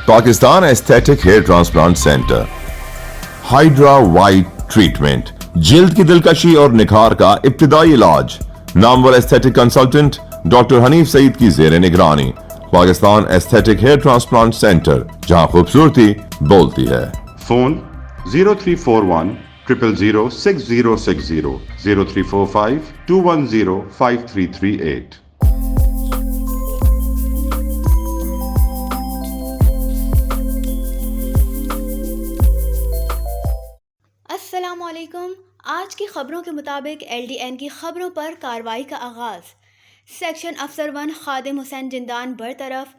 Pakistan aesthetic hair transplant centre, hydra white treatment, جلد کی دلکشی اور نکھار کا ابتدائی علاج، نامور aesthetic consultant doctor Hanif Saeed کی زیر نگرانی۔ Pakistan aesthetic hair transplant centre, جہاں خوبصورتی بولتی ہے۔ فون 0341 000 6060 0345 210 5338۔ السلام علیکم۔ آج کی خبروں کے مطابق LDN کی خبروں پر کارروائی کا آغاز۔ سیکشن افسر 1 خادم حسین جندان برطرف۔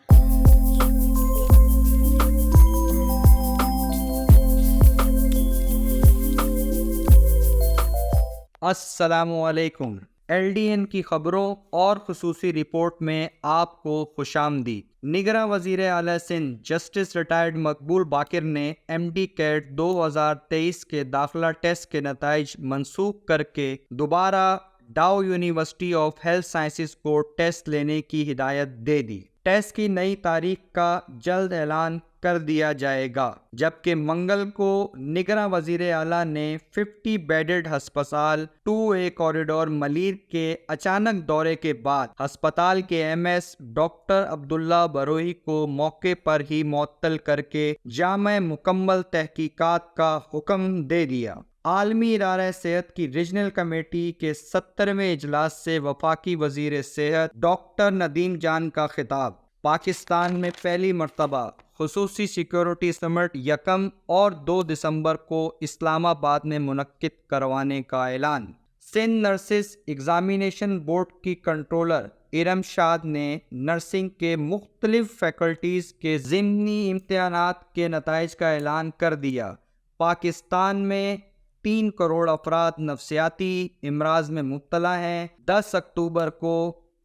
السلام علیکم۔ LDN کی خبروں اور خصوصی رپورٹ میں آپ کو خوش آمدید۔ نگراں وزیر اعلیٰ سندھ جسٹس ریٹائرڈ مقبول باقر نے MD کیٹ 2023 کے داخلہ ٹیسٹ کے نتائج منسوخ کر کے دوبارہ ڈاؤ یونیورسٹی آف ہیلتھ سائنسز کو ٹیسٹ لینے کی ہدایت دے دی۔ ٹیسٹ کی نئی تاریخ کا جلد اعلان کر دیا جائے گا، جبکہ منگل کو نگراں وزیر اعلیٰ نے 50 بیڈڈ ہسپتال 2A کوریڈور ملیر کے اچانک دورے کے بعد ہسپتال کے MS ڈاکٹر عبداللہ بروئی کو موقع پر ہی معطل کر کے جامع مکمل تحقیقات کا حکم دے دیا۔ عالمی ادارہ صحت کی ریجنل کمیٹی کے 70ویں اجلاس سے وفاقی وزیر صحت ڈاکٹر ندیم جان کا خطاب۔ پاکستان میں پہلی مرتبہ خصوصی سیکیورٹی سمٹ 1 اور 2 دسمبر کو اسلام آباد میں منعقد کروانے کا اعلان۔ سندھ نرسز ایگزامینیشن بورڈ کی کنٹرولر ارم شاد نے نرسنگ کے مختلف فیکلٹیز کے ضمنی امتحانات کے نتائج کا اعلان کر دیا۔ پاکستان میں 3 کروڑ افراد نفسیاتی امراض میں مبتلا ہیں۔ 10 اکتوبر کو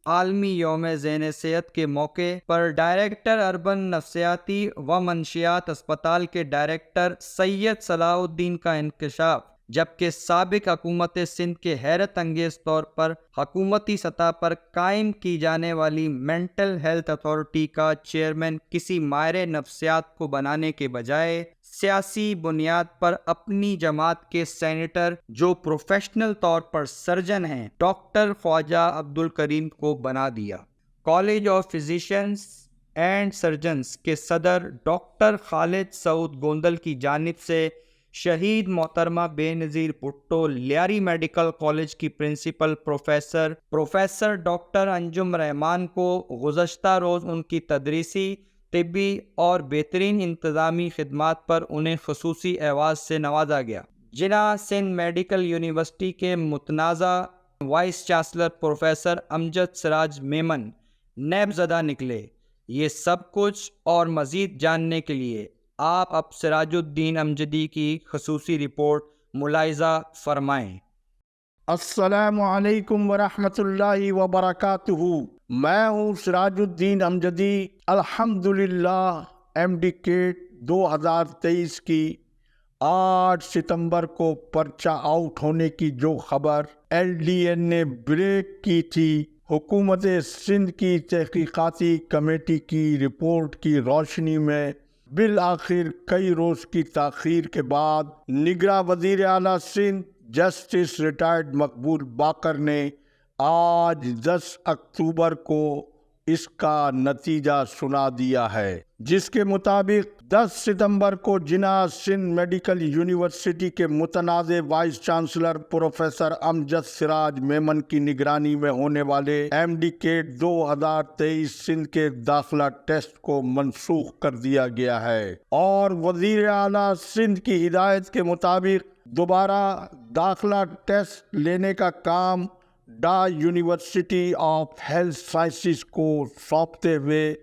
عالمی یوم ذہن صحت کے موقع پر ڈائریکٹر اربن نفسیاتی و منشیات اسپتال کے ڈائریکٹر سید صلاح الدین کا انکشاف، جبکہ سابق حکومت سندھ کے حیرت انگیز طور پر حکومتی سطح پر قائم کی جانے والی مینٹل ہیلتھ اتھارٹی کا چیئرمین کسی ماہر نفسیات کو بنانے کے بجائے سیاسی بنیاد پر اپنی جماعت کے سینیٹر، جو پروفیشنل طور پر سرجن ہیں، ڈاکٹر خواجہ عبدالکریم کو بنا دیا۔ کالج آف فزیشینز اینڈ سرجنز کے صدر ڈاکٹر خالد سعود گوندل کی جانب سے شہید محترمہ بے نظیر بھٹو لیاری میڈیکل کالج کی پرنسپل پروفیسر ڈاکٹر انجم رحمان کو گزشتہ روز ان کی تدریسی، طبی اور بہترین انتظامی خدمات پر انہیں خصوصی اعزاز سے نوازا گیا۔ جناح سندھ میڈیکل یونیورسٹی کے متنازع وائس چانسلر پروفیسر امجد سراج میمن نیب زدہ نکلے۔ یہ سب کچھ اور مزید جاننے کے لیے آپ اب سراج الدین امجدی کی خصوصی رپورٹ ملاحظہ فرمائیں۔ السلام علیکم ورحمۃ اللہ وبرکاتہ۔ میں ہوں سراج الدین امجدی۔ الحمدللہ MD کیٹ 2023 کی 8 ستمبر کو پرچہ آؤٹ ہونے کی جو خبر LDN نے بریک کی تھی، حکومت سندھ کی تحقیقاتی کمیٹی کی رپورٹ کی روشنی میں بالآخر کئی روز کی تاخیر کے بعد نگراں وزیر اعلیٰ سندھ جسٹس ریٹائرڈ مقبول باقر نے آج 10 اکتوبر کو اس کا نتیجہ سنا دیا ہے، جس کے مطابق 10 ستمبر کو جناح سندھ میڈیکل یونیورسٹی کے متنازع وائس چانسلر پروفیسر امجد سراج میمن کی نگرانی میں ہونے والے MD کیٹ 2023 سندھ کے داخلہ ٹیسٹ کو منسوخ کر دیا گیا ہے، اور وزیر اعلیٰ سندھ کی ہدایت کے مطابق دوبارہ داخلہ ٹیسٹ لینے کا کام یونیورسٹی آف ہیلتھ سائنسز کو سونپتے ہوئے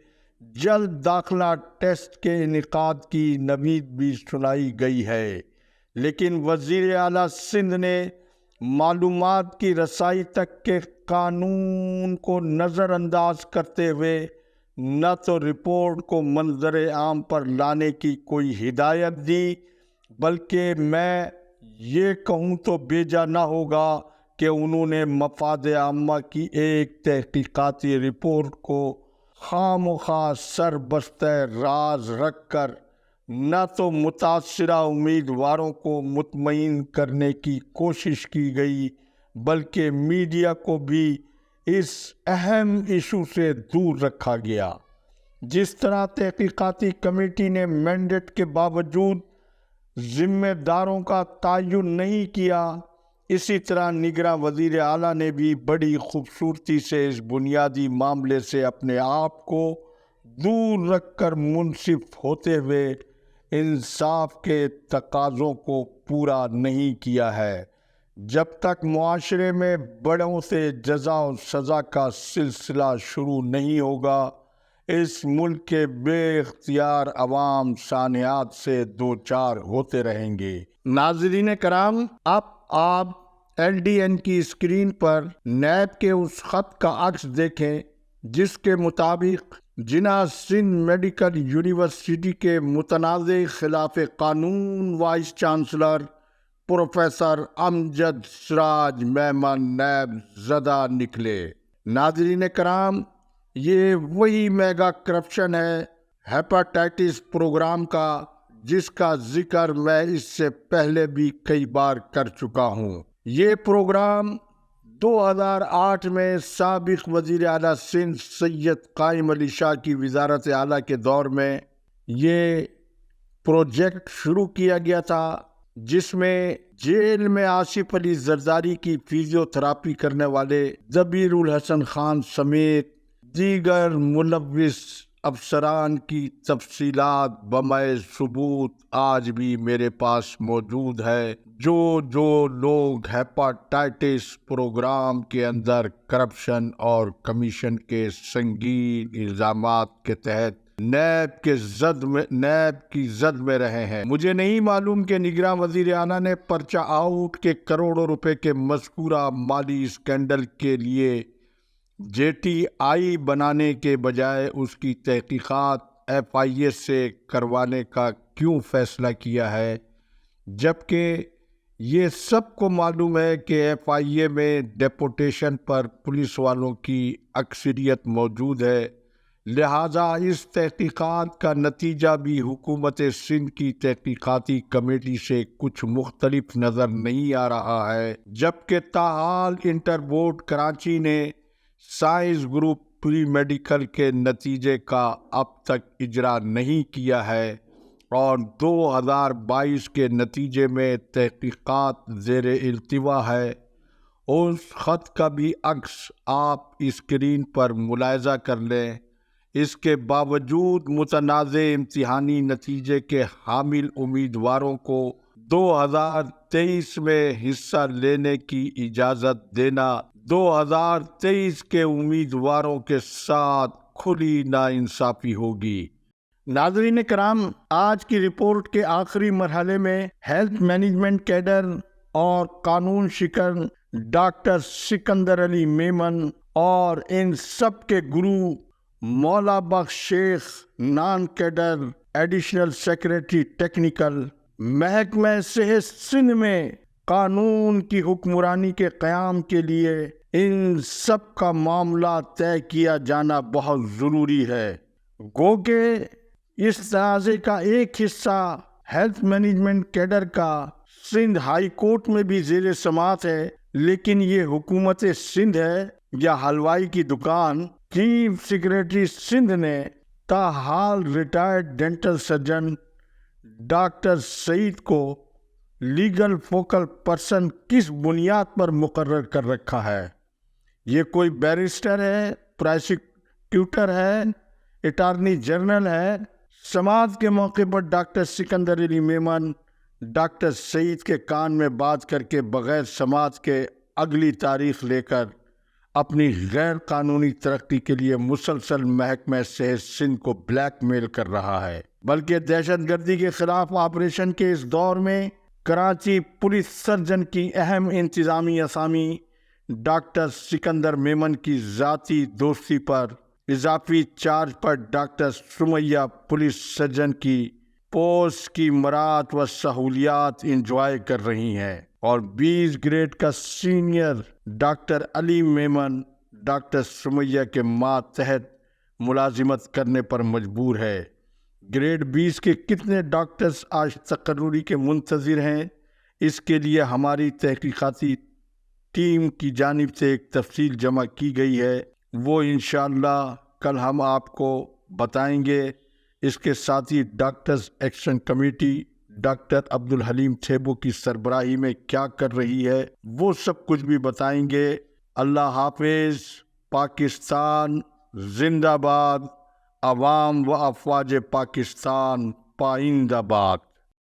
جلد داخلہ ٹیسٹ کے انعقاد کی نوید بھی سنائی گئی ہے، لیکن وزیر اعلیٰ سندھ نے معلومات کی رسائی تک کے قانون کو نظر انداز کرتے ہوئے نہ تو رپورٹ کو منظر عام پر لانے کی کوئی ہدایت دی، بلکہ میں یہ کہوں تو بیجا نہ ہوگا کہ انہوں نے مفاد عامہ کی ایک تحقیقاتی رپورٹ کو خامخواہ سر بستہ راز رکھ کر نہ تو متاثرہ امیدواروں کو مطمئن کرنے کی کوشش کی گئی بلکہ میڈیا کو بھی اس اہم ایشو سے دور رکھا گیا۔ جس طرح تحقیقاتی کمیٹی نے مینڈیٹ کے باوجود ذمہ داروں کا تعین نہیں کیا، اسی طرح نگراں وزیر اعلیٰ نے بھی بڑی خوبصورتی سے اس بنیادی معاملے سے اپنے آپ کو دور رکھ کر منصف ہوتے ہوئے انصاف کے تقاضوں کو پورا نہیں کیا ہے۔ جب تک معاشرے میں بڑوں سے جزا و سزا کا سلسلہ شروع نہیں ہوگا، اس ملک کے بے اختیار عوام سانحات سے دوچار ہوتے رہیں گے۔ ناظرین کرام، اب آپ LDN کی اسکرین پر نیب کے اس خط کا عکس دیکھیں جس کے مطابق جناح سندھ میڈیکل یونیورسٹی کے متنازع خلاف قانون وائس چانسلر پروفیسر امجد سراج میمن نیب زدہ نکلے۔ ناظرین کرام، یہ وہی میگا کرپشن ہے ہیپاٹائٹس پروگرام کا جس کا ذکر میں اس سے پہلے بھی کئی بار کر چکا ہوں۔ یہ پروگرام 2008 میں سابق وزیر اعلیٰ سندھ سید قائم علی شاہ کی وزارت اعلیٰ کے دور میں یہ پروجیکٹ شروع کیا گیا تھا، جس میں جیل میں آصف علی زرداری کی فیزیو تھراپی کرنے والے دبیر الحسن خان سمیت دیگر ملوث افسران کی تفصیلات بمحض ثبوت آج بھی میرے پاس موجود ہے۔ جو لوگ ہیپاٹائٹس پروگرام کے اندر کرپشن اور کمیشن کے سنگین الزامات کے تحت نیب کی زد میں رہے ہیں، مجھے نہیں معلوم کہ نگراں وزیر اعلیٰ نے پرچہ آؤٹ کے کروڑوں روپے کے مذکورہ مالی اسکینڈل کے لیے JTI بنانے کے بجائے اس کی تحقیقات FIA سے کروانے کا کیوں فیصلہ کیا ہے، جبکہ یہ سب کو معلوم ہے کہ FIA میں ڈیپوٹیشن پر پولیس والوں کی اکثریت موجود ہے، لہذا اس تحقیقات کا نتیجہ بھی حکومت سندھ کی تحقیقاتی کمیٹی سے کچھ مختلف نظر نہیں آ رہا ہے، جبکہ تاحال انٹر بورڈ کراچی نے سائنس گروپ پری میڈیکل کے نتیجے کا اب تک اجرا نہیں کیا ہے اور 2022 کے نتیجے میں تحقیقات زیر التوا ہے۔ اس خط کا بھی عکس آپ اسکرین پر ملاحظہ کر لیں۔ اس کے باوجود متنازع امتحانی نتیجے کے حامل امیدواروں کو 2023 میں حصہ لینے کی اجازت دینا 2023 کے امیدواروں کے ساتھ کھلی ناانصافی ہوگی۔ ناظرین کرام، آج کی رپورٹ کے آخری مرحلے میں ہیلتھ مینجمنٹ کیڈر اور قانون شکن ڈاکٹر سکندر علی میمن اور ان سب کے گرو مولا بخش شیخ naan cadre additional secretary technical محکمہ صحت سندھ میں قانون کی حکمرانی کے قیام کے لیے ان سب کا معاملہ طے کیا جانا بہت ضروری ہے۔ گو کہ اس تنازع کا ایک حصہ ہیلتھ مینجمنٹ کیڈر کا سندھ ہائی کورٹ میں بھی زیر سماعت ہے، لیکن یہ حکومت سندھ ہے یا حلوائی کی دکان؟ چیف سیکریٹری سندھ نے تاحال ریٹائرڈ ڈینٹل سرجن ڈاکٹر سعید کو لیگل فوکل پرسن کس بنیاد پر مقرر کر رکھا ہے؟ یہ کوئی بیرسٹر ہے، پروسیکیوٹر ہے، اٹارنی جنرل ہے؟ سماعت کے موقع پر ڈاکٹر سکندر علی میمن ڈاکٹر سعید کے کان میں بات کر کے بغیر سماعت کے اگلی تاریخ لے کر اپنی غیر قانونی ترقی کے لیے مسلسل محکمہ صحت سندھ کو بلیک میل کر رہا ہے، بلکہ دہشت گردی کے خلاف آپریشن کے اس دور میں کراچی پولیس سرجن کی اہم انتظامی اسامی ڈاکٹر سکندر میمن کی ذاتی دوستی پر اضافی چارج پر ڈاکٹر سمیہ پولیس سرجن کی پوسٹ کی مراعات و سہولیات انجوائے کر رہی ہیں، اور 20 گریڈ کا سینئر ڈاکٹر علی میمن ڈاکٹر سمیہ کے ماتحت ملازمت کرنے پر مجبور ہے۔ گریڈ 20 کے کتنے ڈاکٹرز آج تقرری کے منتظر ہیں؟ اس کے لیے ہماری تحقیقاتی ٹیم کی جانب سے ایک تفصیل جمع کی گئی ہے، وہ انشاءاللہ کل ہم آپ کو بتائیں گے۔ اس کے ساتھ ہی doctors action committee doctor Abdul Halim تھیبو کی سربراہی میں کیا کر رہی ہے، وہ سب کچھ بھی بتائیں گے۔ اللہ حافظ۔ پاکستان زندہ باد۔ عوام و افواج پاکستان پائندہ باد۔